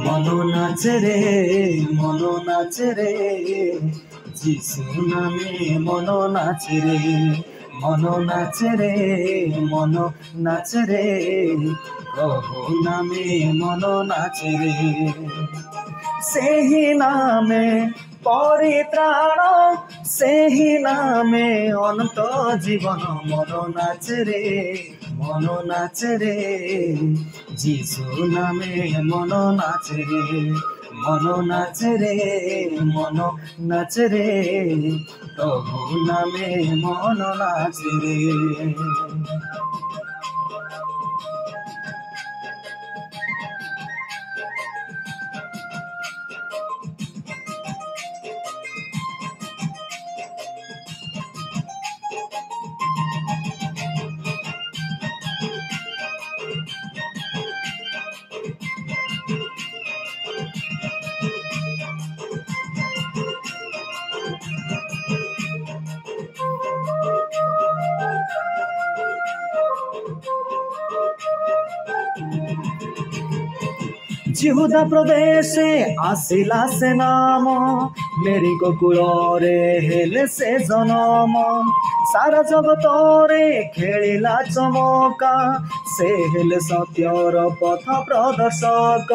মনো নাচে রে, মনো নাচে রে, যিশু নামে মনো নাচে রে, মনো নাচে রে, মনো নাচে রে, প্রভু নামে মনো নাচে রে। ସେହି ନାମେ ପରିତ୍ରାଣ, ସେହି ନାମେ ଅନନ୍ତ ଜୀବନ। ମନ ନାଚେ ରେ, ମନ ନାଚେ ରେ, ଯୀଶୁ ନାମେ ମନ ନାଚେ ରେ, ମନ ନାଚେ ରେ, ମନ ନାଚେ ରେ, ପ୍ରଭୁ ନାମେ ମନ ନାଚେ ରେ। जिहुदा प्रदेशे आसिला से नाम, मेरी कुकुरे हेले से जनम। सारा जगतरे खेलिला चमका, से हेले सत्यर पथ प्रदर्शक।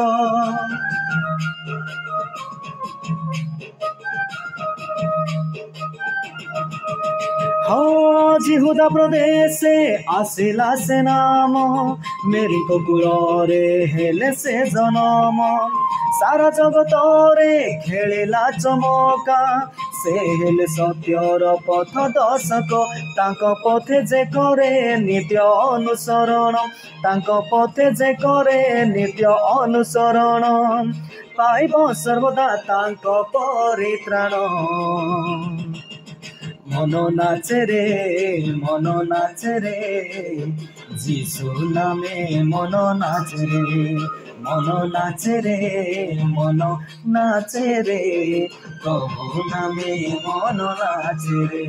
हाँ, जिहुदा प्रदेशे आसिला से नाम, मेरी कुकुरे हेले से जनम। सारा जगतरे खेलिला चमका, से हेले सत्यर पथ दर्शक। तांक पथे जे करे नित्य अनुसरण, तांक पथे जे करे नित्य अनुसरण, पाइब सर्वदा तांक परित्राण। মনো নাচে রে, মনো নাচে রে, যিশু নামে মনো নাচে রে, মনো নাচে রে, মনো নাচে রে, প্রভু নামে মনো নাচে রে।